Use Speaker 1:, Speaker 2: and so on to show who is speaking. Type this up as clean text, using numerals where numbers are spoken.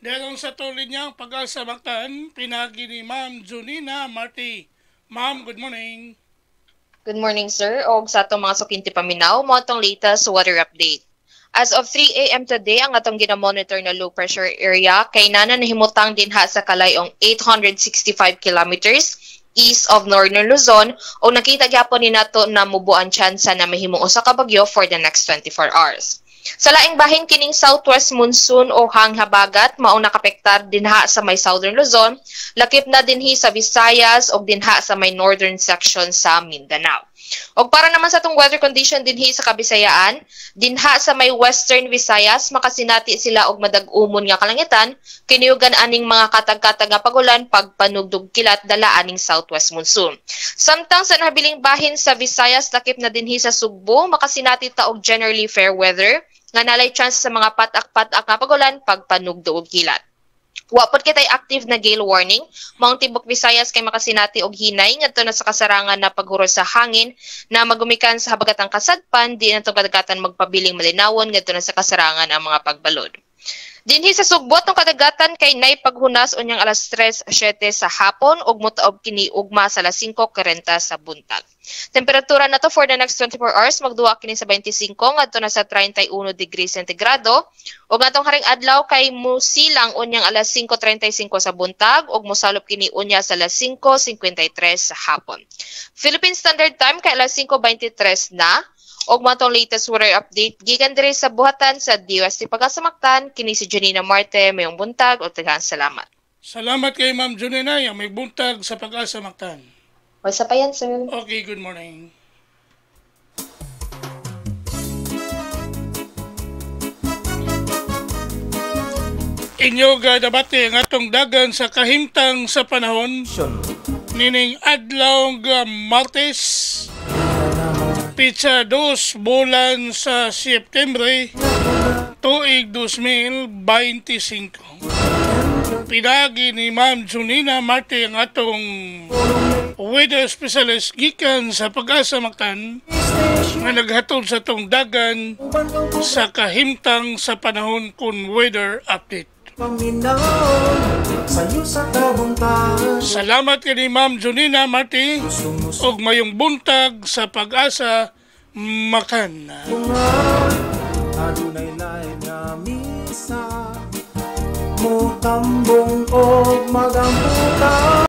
Speaker 1: Dahil sa tuloy niyang pag-asa Mactan, pinagi ni Ma'am Junina Marti. Ma'am, good morning.
Speaker 2: Good morning, sir. Og sa atong mga sukinti paminaw, mo atong latest weather update. As of 3 a.m. today, ang atong ginamonitor na low pressure area kay nana nahimutang dinha sa kalayong 865 kilometers east of Northern Luzon o nakita gyapon ni nato na mubuan tsansa na mahimong usa ka bagyo for the next 24 hours. Sa laing bahin kining southwest monsoon o hanghabagat mao nakapektar dinha sa may southern Luzon, lakip na dinhi sa Visayas ug dinha sa may northern section sa Mindanao. Og para naman sa atong weather condition dinhi sa Kabisayaan, dinha sa may western Visayas makasinati sila og madag-umon nga kalangitan, kiniugan aning mga katag-katag nga pagulan pagpanugdog kilat dala aning southwest monsoon. Samtang sa nabiling bahin sa Visayas lakip na dinhi sa Sugbo, makasinati ta og generally fair weather nga nalay chance sa mga patak-patak nga pagulan pagpanugdo og kilat. Wapod kitay active na gale warning, maong tibok Visayas kay makasinati og hinay ngadto na sa kasarangan na paghuro sa hangin na magumikan sa habagatang kasadpan di na kadagatan magpabiling malinawon ngadto na sa kasarangan ang mga pagbalod. Dinhi sa sugbot ng kadagatan kay nay paghunas unyang alas 3:07 sa hapon ug motaob kini ugma sa alas 5:40 sa buntag. Temperatura nato for the next 24 hours magduwa kini sa 25 ngadto na sa 31 degrees sentigrado ug atong haring adlaw kay musilang unyang alas 5:35 sa buntag ug mosalop kini unya sa alas 5:53 sa hapon. Philippine Standard Time kay alas 5:23 na. Og matong latest weather update gikan diri sa buhatan sa DOST Pag-asa Mactan, kini si Junina Marte, mayong buntag o taghang salamat.
Speaker 1: Salamat kay Ma'am Junina, yung may buntag sa Pag-asa Mactan.
Speaker 2: Wasa pa yan, sir.
Speaker 1: Okay, good morning. Inyo debate ang atong dagan sa kahimtang sa panahon nining adlaw nga Martes Pizza 2 bulan sa Setyembre tuig 2025. Pinagi ni Ma'am Junina Marte ang atong weather specialist gikan sa Pag-asa Mactan nga naghatod sa atong dagan sa kahimtang sa panahon kun weather update. Salamat kay Ma'am Junina Marti ug mayong buntag sa Pag-asa Mactan.
Speaker 3: Adunay lain nga misa mo kambong og magambutan.